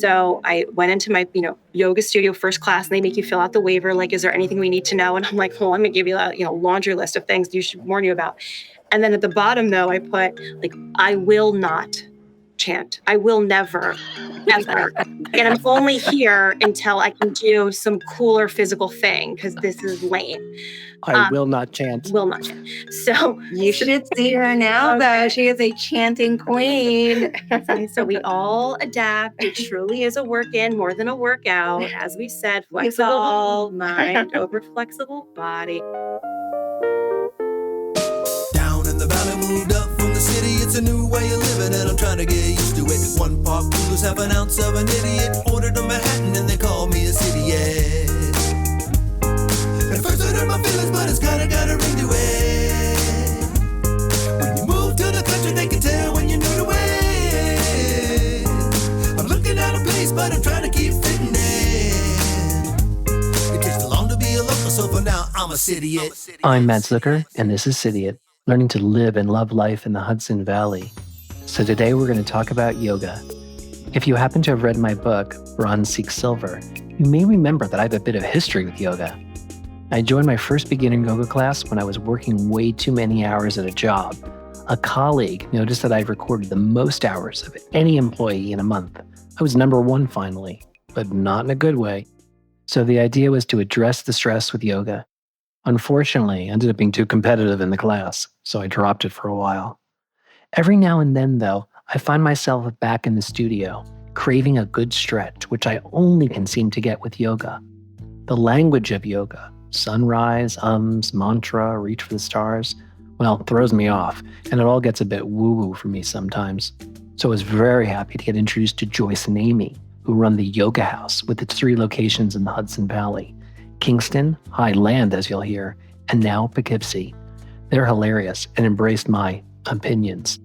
So I went into my, yoga studio first class, and they make you fill out the waiver. Like, is there anything we need to know? And I'm like, well, I'm going to give you a, laundry list of things you should warn you about. And then at the bottom, though, I put like, I will not chant. I will never, ever. And I'm only here until I can do some cooler physical thing, because this is lame. I will not chant. Will not chant. So you should see her now, though. She is a chanting queen. So we all adapt. It truly is a work in more than a workout. As we said, flexible mind over flexible body. Down in the valley, moved up from the city. It's a new way of living, and I'm trying to get used to it. 1 part blues, half an ounce of an idiot. Ordered a Manhattan, and they call me a Cidiot. At first I hurt my feelings, but it's kinda got a ring to it. When you move to the country, they can tell when you're new to it. I'm looking at a place, but I'm trying to keep fitting in. It takes too long to be a local, so for now, I'm a Cidiot. I'm Matt Zucker, and this is Cidiot, learning to live and love life in the Hudson Valley. So today we're going to talk about yoga. If you happen to have read my book, Bronze Seeks Silver, you may remember that I have a bit of history with yoga. I joined my first beginner yoga class when I was working way too many hours at a job. A colleague noticed that I'd recorded the most hours of any employee in a month. I was number one finally, but not in a good way. So the idea was to address the stress with yoga. Unfortunately, I ended up being too competitive in the class, so I dropped it for a while. Every now and then, though, I find myself back in the studio, craving a good stretch, which I only can seem to get with yoga. The language of yoga, sunrise, mantra, reach for the stars, well, throws me off, and it all gets a bit woo-woo for me sometimes. So I was very happy to get introduced to Joyce and Amy, who run the Yoga House with its 3 locations in the Hudson Valley: Kingston, Highland, as you'll hear, and now Poughkeepsie. They're hilarious and embraced my opinions.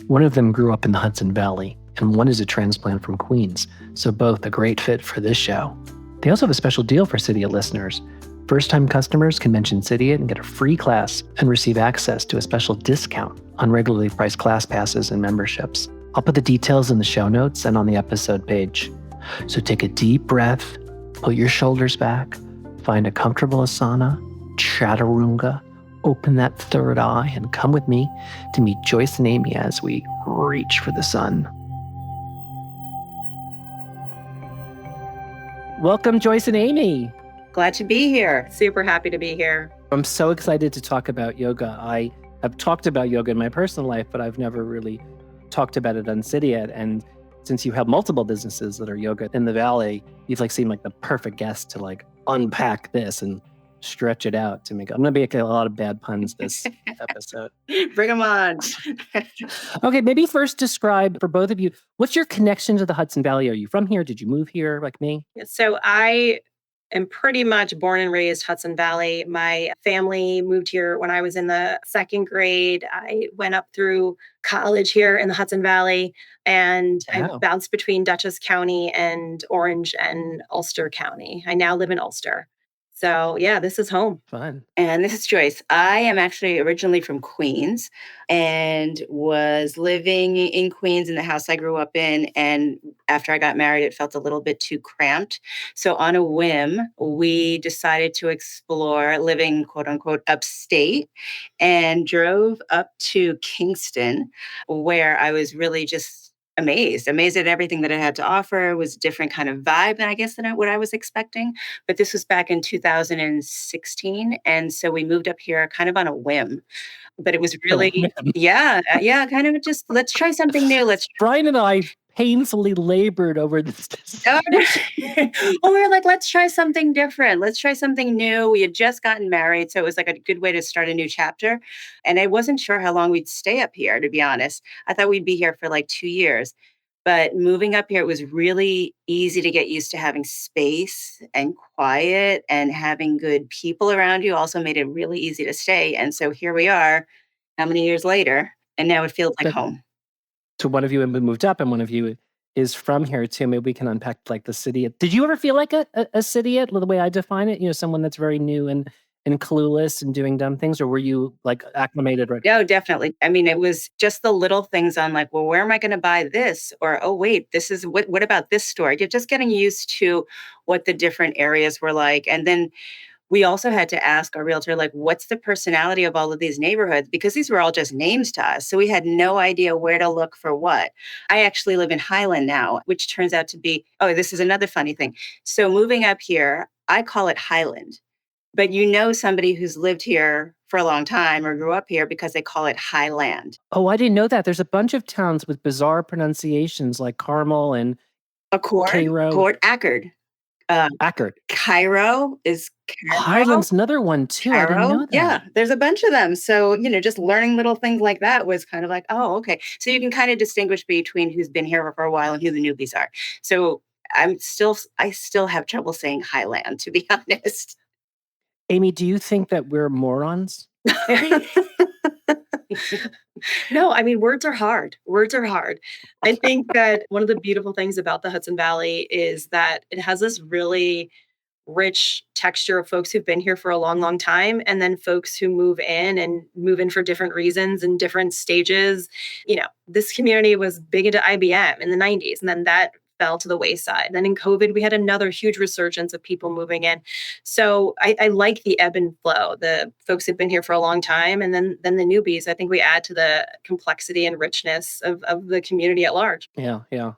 One of them grew up in the Hudson Valley, and one is a transplant from Queens, so both a great fit for this show. They also have a special deal for Cidiot listeners. First-time customers can mention Cidiot and get a free class and receive access to a special discount on regularly priced class passes and memberships. I'll put the details in the show notes and on the episode page. So take a deep breath, put your shoulders back, find a comfortable asana, chaturanga, open that third eye, and come with me to meet Joyce and Amy as we reach for the sun. Welcome, Joyce and Amy. Glad to be here. Super happy to be here. I'm so excited to talk about yoga. I have talked about yoga in my personal life, but I've never really talked about it on Cidiot. And since you have multiple businesses that are yoga in the Valley, you've seemed like the perfect guest to unpack this and stretch it out to make. I'm going to make a lot of bad puns this episode. Bring them on. Okay, maybe first describe for both of you, what's your connection to the Hudson Valley? Are you from here? Did you move here like me? So I am pretty much born and raised Hudson Valley. My family moved here when I was in the 2nd grade. I went up through college here in the Hudson Valley, and I bounced between Dutchess County and Orange and Ulster County. I now live in Ulster. So yeah, this is home. Fun. And this is Joyce. I am actually originally from Queens and was living in Queens in the house I grew up in. And after I got married, it felt a little bit too cramped. So on a whim, we decided to explore living, quote unquote, upstate, and drove up to Kingston, where I was really just amazed at everything that it had to offer. It was a different kind of vibe than what I was expecting. But this was back in 2016. And so we moved up here kind of on a whim. But it was really, kind of just, let's try something new. Brian and I painfully labored over this. Well, we were like, let's try something different. Let's try something new. We had just gotten married, so it was like a good way to start a new chapter. And I wasn't sure how long we'd stay up here, to be honest. I thought we'd be here for 2 years. But moving up here, it was really easy to get used to having space and quiet, and having good people around you also made it really easy to stay. And so here we are, how many years later? And now it feels like home. So one of you moved up and one of you is from here too. Maybe we can unpack the Cidiot. Did you ever feel like a Cidiot, the way I define it? Someone that's very new and and clueless and doing dumb things, or were you like acclimated right? No, definitely. I mean, it was just the little things on like, well, where am I going to buy this? Or, oh, wait, this is what about this store? You're just getting used to what the different areas were like. And then we also had to ask our realtor, like, what's the personality of all of these neighborhoods? Because these were all just names to us. So we had no idea where to look for what. I actually live in Highland now, which turns out to be, oh, this is another funny thing. So moving up here, I call it Highland. But you know somebody who's lived here for a long time or grew up here because they call it Highland. Oh, I didn't know that. There's a bunch of towns with bizarre pronunciations like Carmel and Cairo. Ackerd. Ackerd. Cairo is Cairo. Highland's another one too. I didn't know that. Yeah, there's a bunch of them. So, just learning little things like that was kind of like, oh, okay. So you can kind of distinguish between who's been here for a while and who the newbies are. So I still have trouble saying Highland, to be honest. Amy, do you think that we're morons? No, I mean, words are hard. Words are hard. I think that one of the beautiful things about the Hudson Valley is that it has this really rich texture of folks who've been here for a long, long time, and then folks who move in for different reasons and different stages. This community was big into IBM in the 90s, and then that fell to the wayside. Then in COVID, we had another huge resurgence of people moving in. So I like the ebb and flow. The folks who've been here for a long time, and then the newbies. I think we add to the complexity and richness of the community at large. Yeah. Well,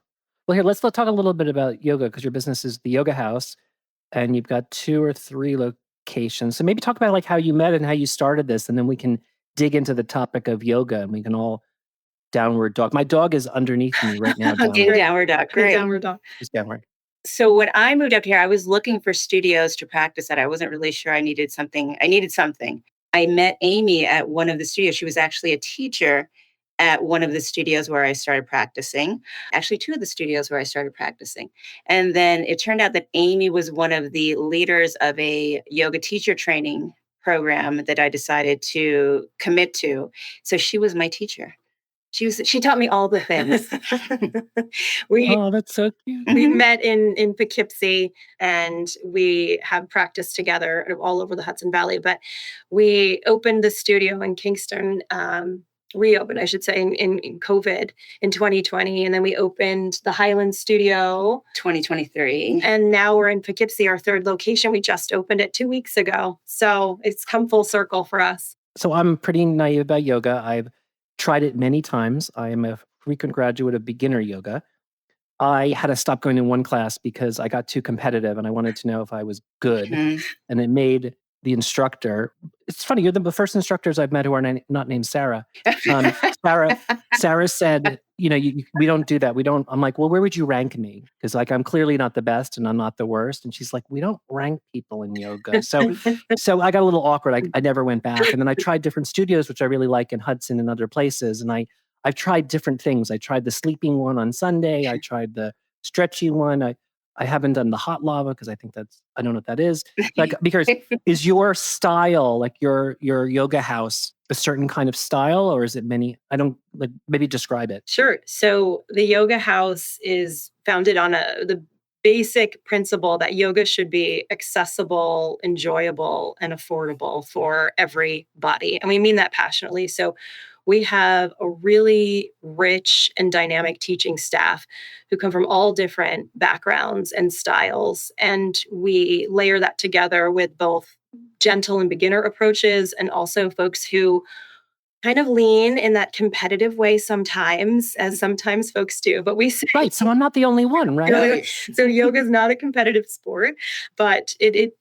here, let's talk a little bit about yoga, because your business is the Yoga House, and you've got 2 or 3 locations. So maybe talk about like how you met and how you started this, and then we can dig into the topic of yoga, and we can all downward dog. My dog is underneath me right now. Downward dog. Great. Downward dog. Just downward. So when I moved up here, I was looking for studios to practice at. I wasn't really sure I needed something. I met Amy at one of the studios. She was actually a teacher at one of the studios where I started practicing. Actually, 2 of the studios where I started practicing. And then it turned out that Amy was one of the leaders of a yoga teacher training program that I decided to commit to. So she was my teacher. She taught me all the things. Oh, that's so cute. We met in Poughkeepsie, and we have practiced together all over the Hudson Valley. But we opened the studio in Kingston, reopened, I should say, in COVID in 2020. And then we opened the Highland studio 2023. And now we're in Poughkeepsie, our 3rd location. We just opened it 2 weeks ago. So it's come full circle for us. So I'm pretty naive about yoga. I've tried it many times. I am a frequent graduate of beginner yoga. I had to stop going to one class because I got too competitive and I wanted to know if I was good. Mhm. And it made the instructor, it's funny, you're the first instructors I've met who are not named Sarah. Sarah said, we don't do that. I'm like, well, where would you rank me? Because like, I'm clearly not the best and I'm not the worst. And she's like, we don't rank people in yoga. So I got a little awkward. I never went back. And then I tried different studios, which I really like in Hudson and other places. And I've tried different things. I tried the sleeping one on Sunday. I tried the stretchy one. I haven't done the hot lava because I don't know what that is. Like, because is your style, like your yoga house, a certain kind of style, or is it many? I don't like, maybe describe it. Sure. So the Yoga House is founded on the basic principle that yoga should be accessible, enjoyable, and affordable for everybody. And we mean that passionately. So we have a really rich and dynamic teaching staff who come from all different backgrounds and styles. And we layer that together with both gentle and beginner approaches, and also folks who kind of lean in that competitive way sometimes, as sometimes folks do. But we say, right. So I'm not the only one, right? So yoga is not a competitive sport, but it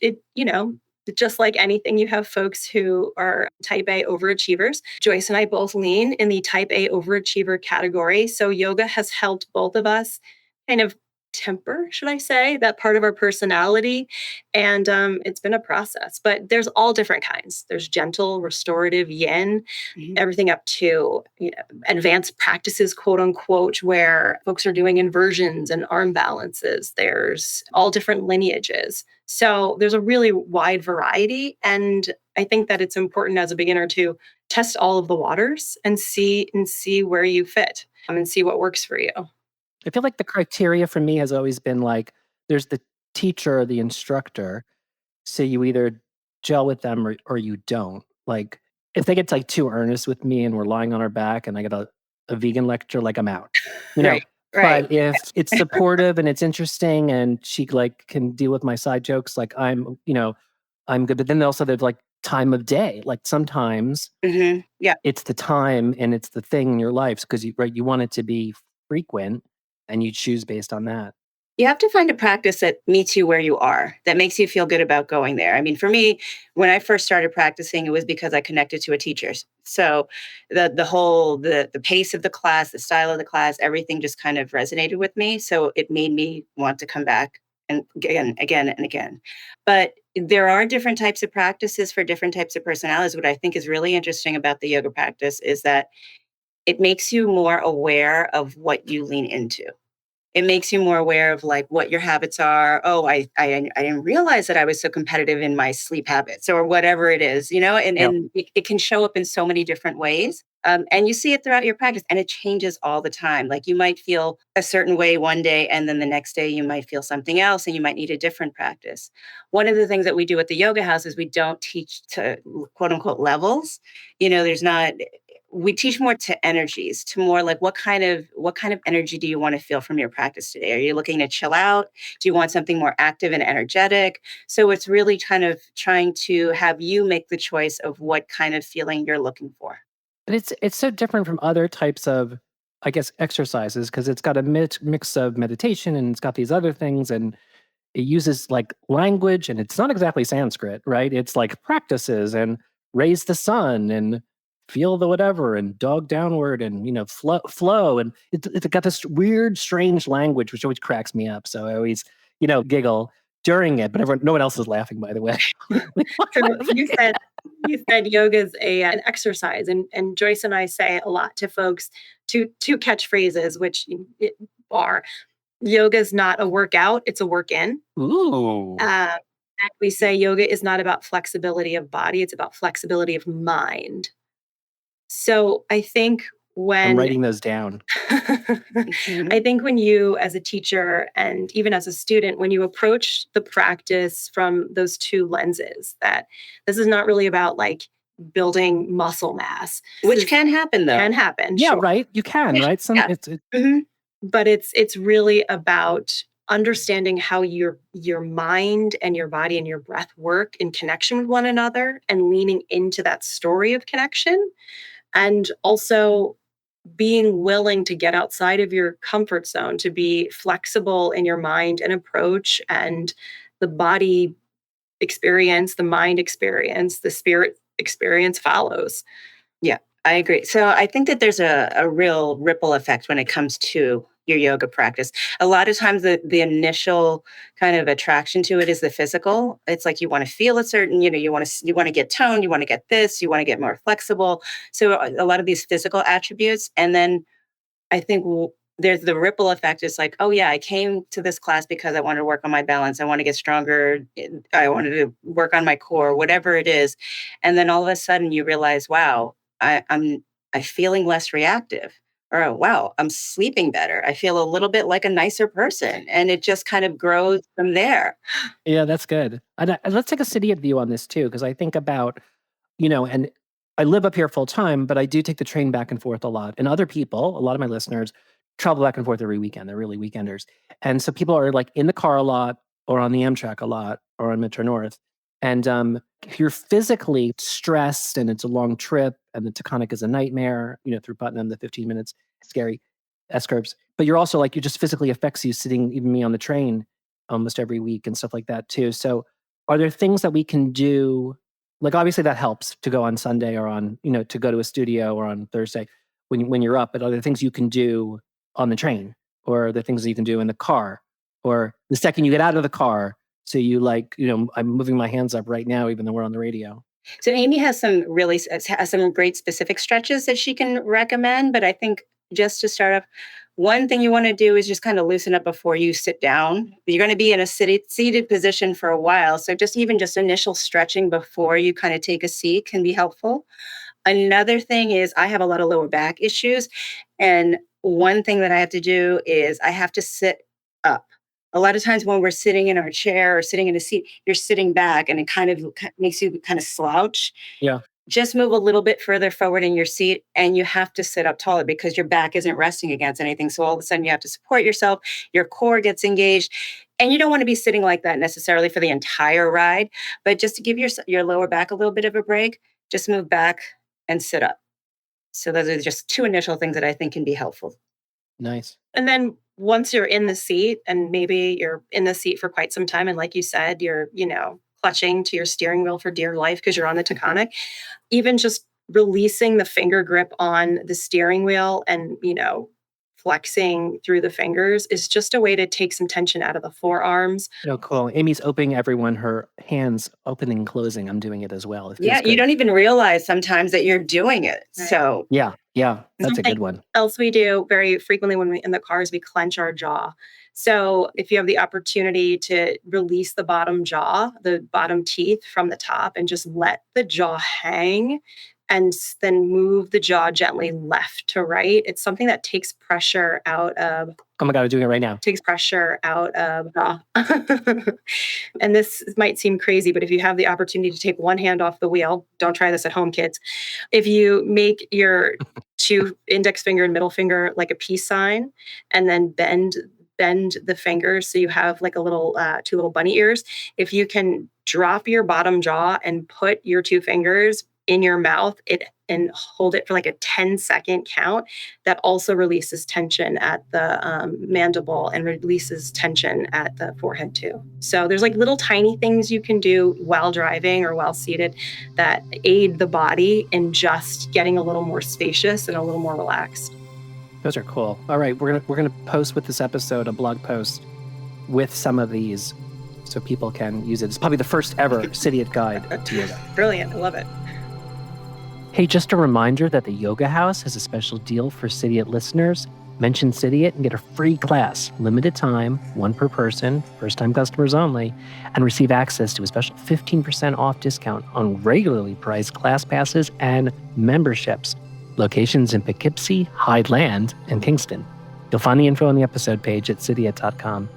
just like anything, you have folks who are type A overachievers. Joyce and I both lean in the type A overachiever category. So yoga has helped both of us kind of temper, should I say, that part of our personality. And it's been a process, but there's all different kinds. There's gentle, restorative, yin, everything up to advanced practices, quote unquote, where folks are doing inversions and arm balances. There's all different lineages. So there's a really wide variety. And I think that it's important as a beginner to test all of the waters and see where you fit and see what works for you. I feel like the criteria for me has always been like, there's the teacher or the instructor. So you either gel with them or you don't. Like if they get like too earnest with me and we're lying on our back and I get a vegan lecture, like I'm out, you know. Right. Right. But if it's supportive and it's interesting and she like can deal with my side jokes, like I'm good. But then also there's like time of day. Like sometimes Yeah. it's the time and it's the thing in your life because you want it to be frequent and you choose based on that. You have to find a practice that meets you where you are, that makes you feel good about going there. I mean, for me, when I first started practicing, it was because I connected to a teacher. So the pace of the class, the style of the class, everything just kind of resonated with me. So it made me want to come back and again and again. But there are different types of practices for different types of personalities. What I think is really interesting about the yoga practice is that it makes you more aware of what you lean into. It makes you more aware of like what your habits are. Oh, I didn't realize that I was so competitive in my sleep habits or whatever it is, and, Yep. and it can show up in so many different ways. And you see it throughout your practice and it changes all the time. Like you might feel a certain way one day and then the next day you might feel something else and you might need a different practice. One of the things that we do at the yoga house is we don't teach to quote unquote levels. There's not we teach more to energies, to more like what kind of energy do you want to feel from your practice today? Are you looking to chill out? Do you want something more active and energetic? So it's really kind of trying to have you make the choice of what kind of feeling you're looking for. But it's so different from other types of, I guess, exercises because it's got a mix of meditation and it's got these other things and it uses like language and it's not exactly Sanskrit, right? It's like practices and raise the sun and feel the whatever and dog downward and flow and it's got this weird strange language which always cracks me up. So I always giggle during it, but no one else is laughing, by the way. So you said yoga is an exercise, and Joyce and I say a lot to folks two catchphrases, which are yoga is not a workout; it's a work in. Ooh. And we say yoga is not about flexibility of body; it's about flexibility of mind. So I think I'm when writing those down. I think when you, as a teacher and even as a student, when you approach the practice from those two lenses, that this is not really about like building muscle mass, Which can happen though. can happen, Yeah, sure. right. You can, right? Yeah. Mhm. But it's really about understanding how your mind and your body and your breath work in connection with one another and leaning into that story of connection, and also being willing to get outside of your comfort zone, to be flexible in your mind and approach, and the body experience, the mind experience, the spirit experience follows. Yeah, I agree. So I think that there's a real ripple effect when it comes to your yoga practice. A lot of times the initial kind of attraction to it is the physical. It's like you want to feel a certain, you want to get toned, you want to get this, you want to get more flexible. So a lot of these physical attributes. And then I think there's the ripple effect. It's like, oh yeah, I came to this class because I wanted to work on my balance. I want to get stronger. I wanted to work on my core, whatever it is. And then all of a sudden you realize, wow, I'm feeling less reactive. Or oh, wow, I'm sleeping better. I feel a little bit like a nicer person. And it just kind of grows from there. Yeah, that's good. And let's take a Cidiot view on this too, because I think about, and I live up here full time, but I do take the train back and forth a lot. And other people, a lot of my listeners, travel back and forth every weekend. They're really weekenders. And so people are like in the car a lot or on the Amtrak a lot or on Metro North. And if you're physically stressed and it's a long trip and the Taconic is a nightmare, through Putnam, the 15 minutes, scary S curves. But you're also like, it just physically affects you sitting, even me on the train almost every week and stuff like that too. So are there things that we can do? Like obviously that helps to go on Sunday or on, to go to a studio or on Thursday when you're up, but are there things you can do on the train or are there things that you can do in the car or the second you get out of the car? So you like, I'm moving my hands up right now, even though we're on the radio. So Amy has some great specific stretches that she can recommend. But I think just to start off, one thing you want to do is just kind of loosen up before you sit down. You're going to be in a seated position for a while. So just initial stretching before you kind of take a seat can be helpful. Another thing is I have a lot of lower back issues. And one thing that I have to do is I have to sit up A lot of times when we're sitting in our chair or sitting in a seat, you're sitting back and it kind of makes you kind of slouch. Yeah. Just move a little bit further forward in your seat and you have to sit up taller because your back isn't resting against anything. So all of a sudden you have to support yourself, your core gets engaged. And you don't want to be sitting like that necessarily for the entire ride, but just to give your lower back a little bit of a break, just move back and sit up. So those are just two initial things that I think can be helpful. Nice. And then once you're in the seat and maybe you're in the seat for quite some time, and like you said, you're, clutching to your steering wheel for dear life because you're on the Taconic, even just releasing the finger grip on the steering wheel and, flexing through the fingers is just a way to take some tension out of the forearms. Cool. Amy's opening everyone her hands opening and closing. I'm doing it as well. It feels Yeah, good. you don't even realize sometimes that you're doing it. Right. So Yeah, that's a good one. Else we do very frequently when we're in the cars, we clench our jaw. So if you have the opportunity to release the bottom jaw, the bottom teeth from the top, and just let the jaw hang and then move the jaw gently left to right, it's something that takes pressure out of Oh my God, I'm doing it right now. jaw. And this might seem crazy, but if you have the opportunity to take one hand off the wheel, don't try this at home, kids. If you make your two index finger and middle finger like a peace sign, and then bend the fingers so you have like a little two little bunny ears. If you can drop your bottom jaw and put your two fingers in your mouth and hold it for like a 10-second count, that also releases tension at the mandible and releases tension at the forehead too. So there's like little tiny things you can do while driving or while seated that aid the body in just getting a little more spacious and a little more relaxed. Those are cool. All right, we're gonna post with this episode a blog post with some of these so people can use it. It's probably the first ever Cidiot guide to yoga. Brilliant. I love it. Hey, just a reminder that the Yoga House has a special deal for Cidiot listeners. Mention Cidiot and get a free class, limited time, one per person, first-time customers only, and receive access to a special 15% off discount on regularly priced class passes and memberships. Locations in Poughkeepsie, Highland, and Kingston. You'll find the info on the episode page at cidiot.com.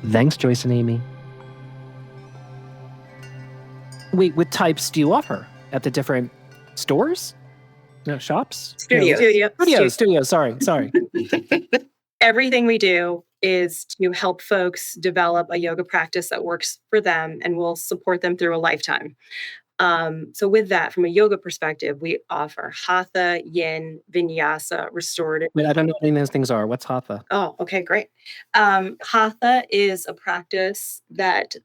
Thanks, Joyce and Amy. Wait, what types do you offer at the different stores? No, shops? Studios. Sorry. Everything we do is to help folks develop a yoga practice that works for them and will support them through a lifetime. So with that, from a yoga perspective, we offer Hatha, Yin, Vinyasa, Restorative. Wait, I don't know what any of those things are. What's Hatha? Oh, okay, great. Hatha is a practice that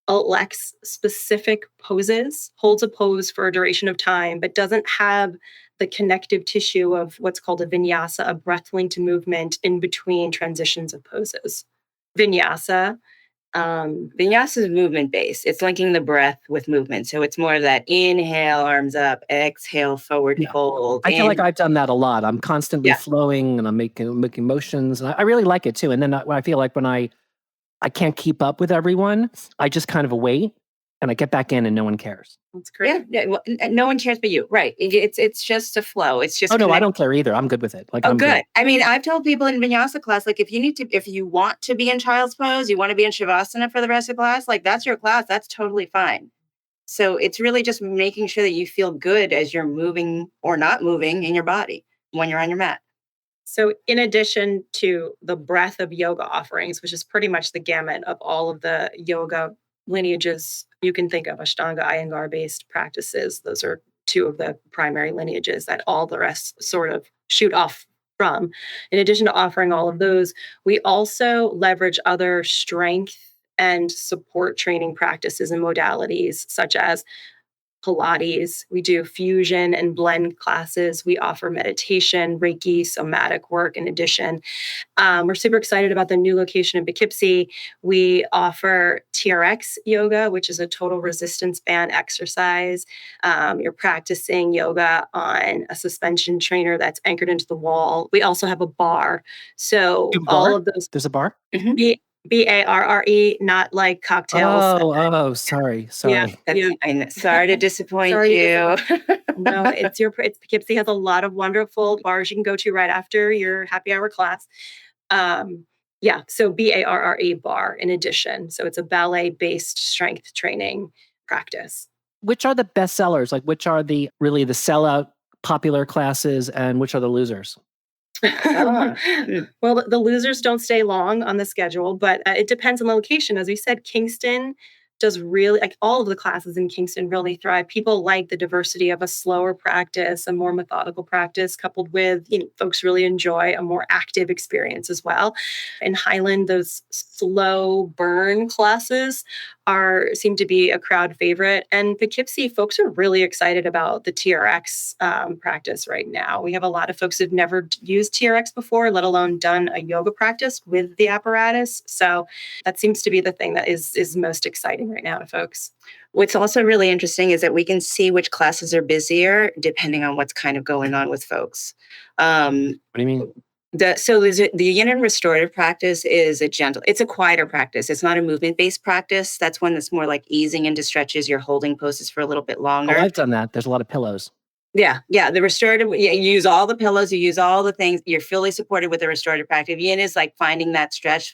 elects specific poses, holds a pose for a duration of time, but doesn't have the connective tissue of what's called a vinyasa, a breath-linked movement in between transitions of poses. Vinyasa Vinyasa is movement based. It's linking the breath with movement. So it's more of that inhale, arms up, exhale, forward fold. I feel like I've done that a lot. I'm constantly flowing and I'm making motions. And I really like it too. And then I feel like when I can't keep up with everyone, I just kind of wait and I get back in and no one cares. That's great. Yeah, well, no one cares but you. Right. It's just a flow. It's just no, I don't care either. I'm good with it. I'm good. I mean, I've told people in Vinyasa class, like if you want to be in child's pose, you want to be in Shavasana for the rest of class, like that's your class. That's totally fine. So it's really just making sure that you feel good as you're moving or not moving in your body when you're on your mat. So in addition to the breadth of yoga offerings, which is pretty much the gamut of all of the yoga lineages you can think of, Ashtanga, Iyengar-based practices, those are two of the primary lineages that all the rest sort of shoot off from. In addition to offering all of those, we also leverage other strength and support training practices and modalities, such as Pilates. We do fusion and blend classes. We offer meditation, Reiki, somatic work in addition. We're super excited about the new location in Poughkeepsie. We offer TRX yoga, which is a total resistance band exercise. You're practicing yoga on a suspension trainer that's anchored into the wall. We also have a bar. So all of those. There's a bar? Mm-hmm. BARRE, not like cocktails. Sorry. Yeah. I'm sorry to disappoint you. No, it's Poughkeepsie has a lot of wonderful bars you can go to right after your happy hour class. Yeah, so BARRE, bar, in addition. So it's a ballet-based strength training practice. Which are the best sellers? Like, which are the really the sellout popular classes and which are the losers? Well, the losers don't stay long on the schedule, but it depends on the location. As we said, Kingston does really, like all of the classes in Kingston really thrive. People like the diversity of a slower practice, a more methodical practice, coupled with, folks really enjoy a more active experience as well. In Highland, those slow burn classes seem to be a crowd favorite. And Poughkeepsie, folks are really excited about the TRX practice right now. We have a lot of folks who've never used TRX before, let alone done a yoga practice with the apparatus. So that seems to be the thing that is most exciting right now to folks. What's also really interesting is that we can see which classes are busier depending on what's kind of going on with folks. What do you mean? The yin and restorative practice is it's a quieter practice. It's not a movement-based practice. That's one that's more like easing into stretches. You're holding poses for a little bit longer. Oh, I've done that. There's a lot of pillows. Yeah. The restorative, you use all the pillows, you use all the things. You're fully supported with the restorative practice. Yin is like finding that stretch,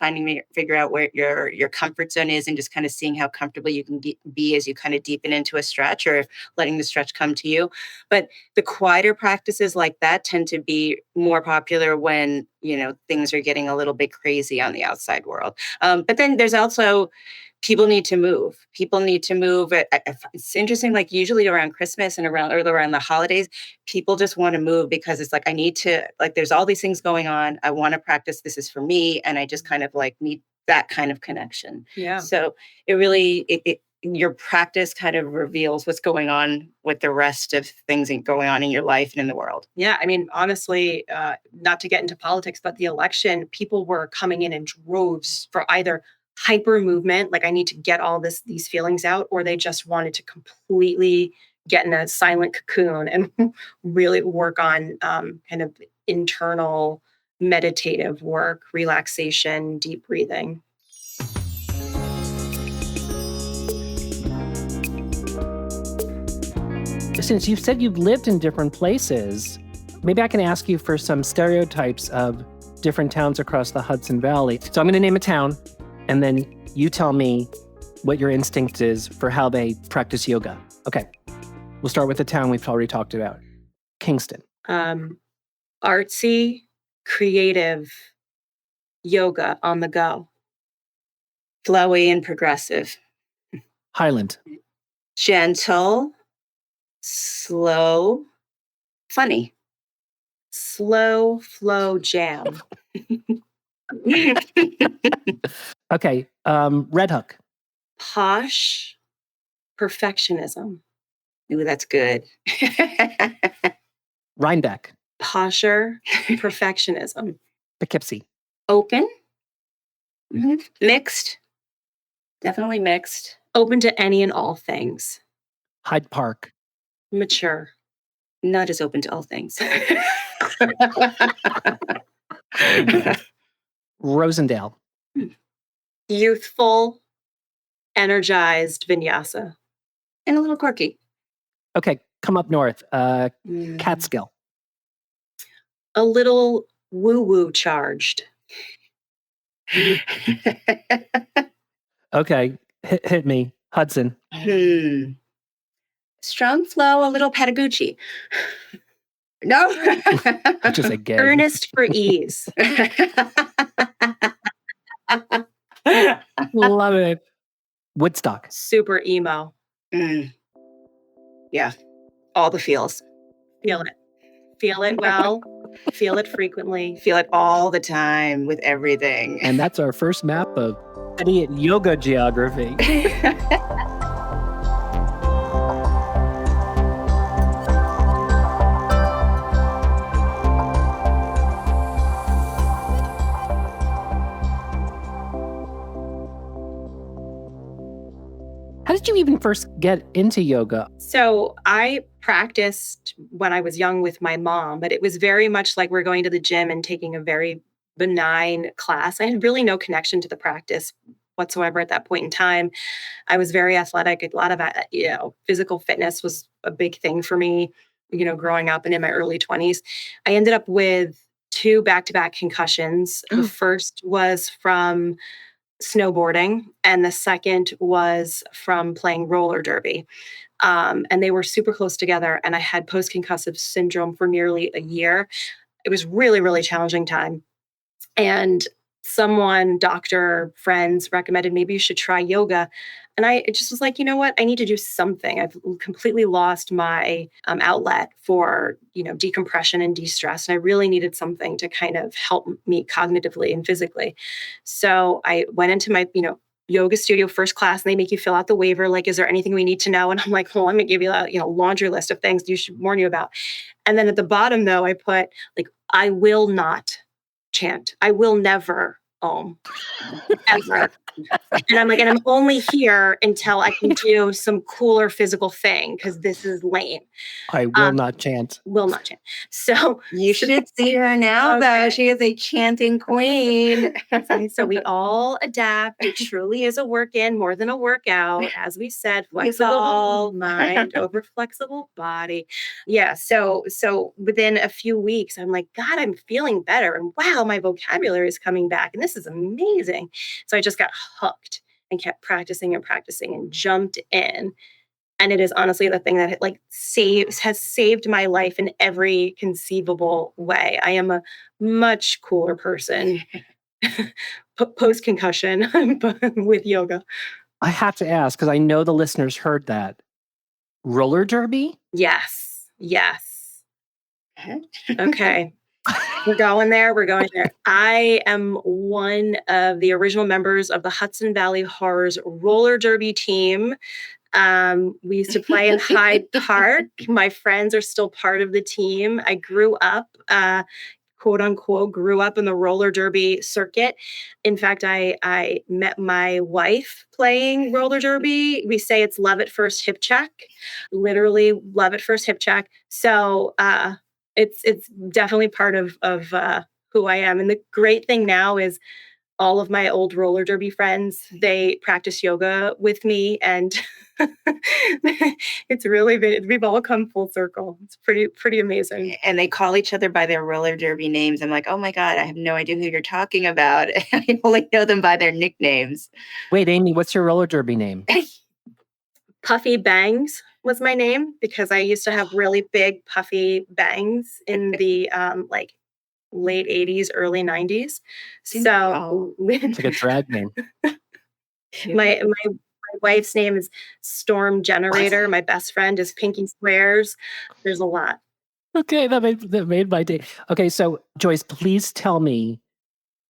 figure out where your comfort zone is, and just kind of seeing how comfortable you can be as you kind of deepen into a stretch, or letting the stretch come to you. But the quieter practices like that tend to be more popular when, things are getting a little bit crazy on the outside world. But then there's also people need to move. It's interesting, like usually around Christmas and around the holidays, people just want to move because it's like, I need to, like, there's all these things going on. I want to practice. This is for me. And I just kind of like need that kind of connection. Yeah. So it really, your practice kind of reveals what's going on with the rest of things going on in your life and in the world. Yeah. I mean, honestly, not to get into politics, but the election, people were coming in droves for either hyper movement, like I need to get all these feelings out, or they just wanted to completely get in a silent cocoon and really work on kind of internal meditative work, relaxation, deep breathing. Since you've said you've lived in different places, maybe I can ask you for some stereotypes of different towns across the Hudson Valley. So I'm going to name a town, and then you tell me what your instinct is for how they practice yoga. Okay. We'll start with the town we've already talked about. Kingston. Artsy, creative, yoga on the go. Flowy and progressive. Highland. Gentle, slow, funny. Slow flow jam. Okay. Red Hook. Posh, perfectionism. Ooh, that's good. Rhinebeck. Posher, perfectionism. Poughkeepsie. Open. Mm-hmm. Mixed. Definitely mixed. Open to any and all things. Hyde Park. Mature. Not as open to all things. Rosendale. Youthful, energized vinyasa. And a little quirky. Okay, come up north. Catskill. A little woo-woo charged. Okay, hit me. Hudson. Strong flow, a little pedagogy. No. Just a gag. Earnest for ease. Love it. Woodstock. Super emo. Yeah. All the feels. Feel it. Feel it well. Feel it frequently. Feel it all the time with everything. And that's our first map of Cidiot yoga geography. How did you even first get into yoga? So I practiced when I was young with my mom, but it was very much like we're going to the gym and taking a very benign class. I had really no connection to the practice whatsoever at that point in time. I was very athletic. A lot of, physical fitness was a big thing for me, growing up and in my early 20s. I ended up with 2 back-to-back concussions. The first was from snowboarding, and the second was from playing roller derby. And they were super close together, and I had post-concussive syndrome for nearly a year. It was really, really challenging time. And someone, doctor, friends recommended maybe you should try yoga. And I just was like, you know what? I need to do something. I've completely lost my outlet for, decompression and de-stress. And I really needed something to kind of help me cognitively and physically. So I went into my, yoga studio first class, and they make you fill out the waiver. Like, is there anything we need to know? And I'm like, well, I'm going to give you a, laundry list of things you should warn you about. And then at the bottom, though, I put like, I will not chant. I will never ever. And I'm like, and I'm only here until I can do some cooler physical thing, because this is lame. I will not chant. Will not chant. So You should see her now, though. She is a chanting queen. So we all adapt. It truly is a work-in more than a workout. As we said, flexible mind over flexible body. Yeah. So within a few weeks, I'm like, God, I'm feeling better. And wow, my vocabulary is coming back. And this is amazing. So I just got hooked and kept practicing and jumped in. And it is honestly the thing that has saved my life in every conceivable way. I am a much cooler person post-concussion with yoga. I have to ask, because I know the listeners heard that. Roller derby? Yes. Okay. We're going there. I am one of the original members of the Hudson Valley Horrors roller derby team. We used to play in Hyde Park. My friends are still part of the team. I grew up, quote unquote, in the roller derby circuit. In fact, I met my wife playing roller derby. We say it's love at first hip check, literally love at first hip check. So, it's definitely part of who I am. And the great thing now is all of my old roller derby friends, they practice yoga with me, and it's really we've all come full circle. It's pretty amazing. And they call each other by their roller derby names. I'm like, oh my God, I have no idea who you're talking about. I only know them by their nicknames. Wait, Amy, what's your roller derby name? Puffy Bangs was my name, because I used to have really big puffy bangs in the late 80s, early 90s. So it's like a drag name. my wife's name is Storm Generator. What? My best friend is Pinky Squares. There's a lot. Okay, that made my day. Okay, so Joyce, please tell me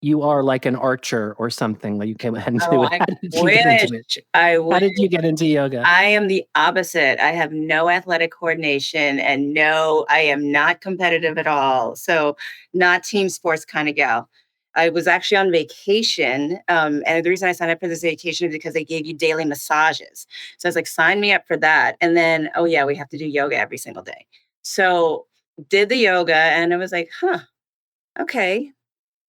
you are like an archer or something. Like you came into it. I wish. How did you get into yoga? I am the opposite. I have no athletic coordination, and I am not competitive at all. So not team sports kind of gal. I was actually on vacation. And the reason I signed up for this vacation is because they gave you daily massages. So I was like, sign me up for that. And then, we have to do yoga every single day. So did the yoga, and I was like, okay,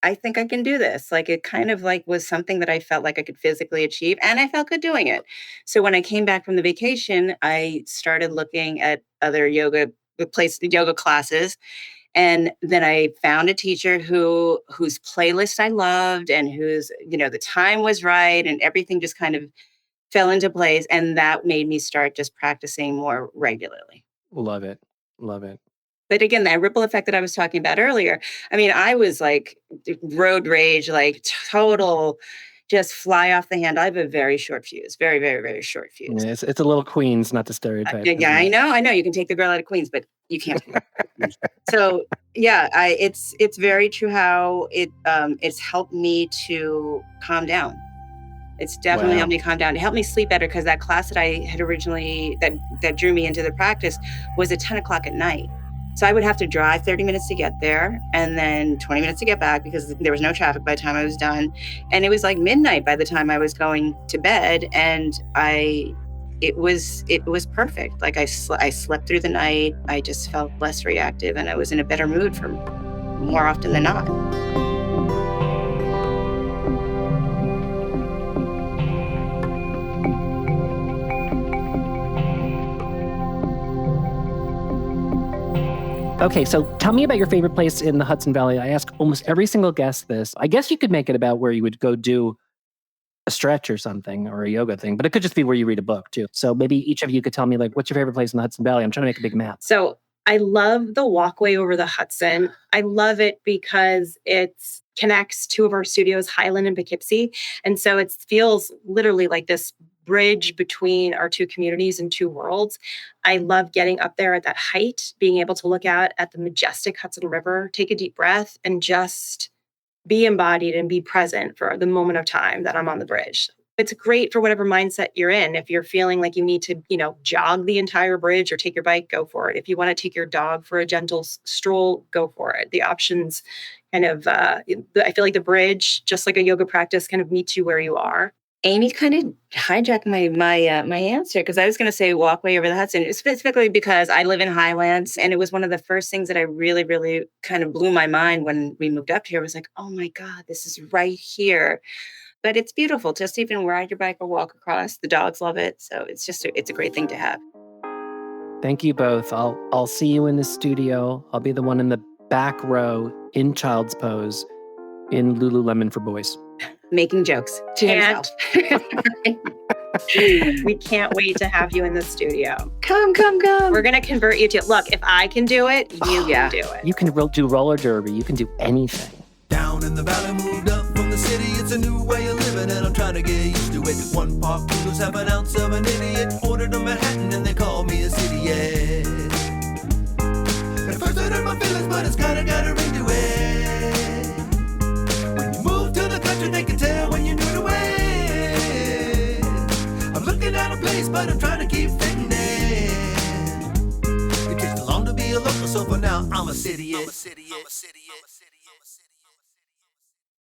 I think I can do this. Like, it kind of was something that I felt like I could physically achieve, and I felt good doing it. So when I came back from the vacation, I started looking at other yoga classes. And then I found a teacher whose playlist I loved, and whose, the time was right, and everything just kind of fell into place. And that made me start just practicing more regularly. Love it. But again, that ripple effect that I was talking about earlier, I mean, I was like road rage, like total, just fly off the hand. I have a very short fuse, very, very, very short fuse. Yeah, it's a little Queens, not the stereotype. Yeah, I know. You can take the girl out of Queens, but you can't. So yeah, it's very true how it's helped me to calm down. It's definitely helped me calm down. It helped me sleep better, because that class that I had originally, that drew me into the practice, was at 10 o'clock at night. So I would have to drive 30 minutes to get there, and then 20 minutes to get back, because there was no traffic by the time I was done. And it was like midnight by the time I was going to bed. And it was perfect. Like I slept through the night. I just felt less reactive, and I was in a better mood for more often than not. Okay, so tell me about your favorite place in the Hudson Valley. I ask almost every single guest this. I guess you could make it about where you would go do a stretch or something or a yoga thing, but it could just be where you read a book too. So maybe each of you could tell me, like, what's your favorite place in the Hudson Valley? I'm trying to make a big map. So I love the walkway over the Hudson. I love it because it connects two of our studios, Highland and Poughkeepsie. And so it feels literally like this bridge between our two communities and two worlds. I love getting up there at that height, being able to look out at the majestic Hudson River, take a deep breath, and just be embodied and be present for the moment of time that I'm on the bridge. It's great for whatever mindset you're in. If you're feeling like you need to, jog the entire bridge or take your bike, go for it. If you want to take your dog for a gentle stroll, go for it. The options kind of, I feel like the bridge, just like a yoga practice, kind of meets you where you are. Amy kind of hijacked my answer, because I was going to say walkway over the Hudson, specifically because I live in Highlands, and it was one of the first things that I really, really kind of blew my mind when we moved up here. I was like, oh my God, this is right here. But it's beautiful. Just even ride your bike or walk across. The dogs love it. So it's a great thing to have. Thank you both. I'll see you in the studio. I'll be the one in the back row in child's pose in Lululemon for boys. Making jokes to himself. We can't wait to have you in the studio. Come. We're going to convert you to, look, if I can do it, you can do it. You can do roller derby. You can do anything. Down in the valley, moved up from the city. It's a new way of living, and I'm trying to get used to it. 1 part noodles, half an ounce of an idiot. Ordered a Manhattan, and they call me a Cidiot. At first I hurt my feelings, but it's kinda got a ring to it. When you move to the country, they can tell when you're new to it. I'm looking at a place, but I'm trying to keep fitting in. It takes too long to be a local, so for now I'm a Cidiot.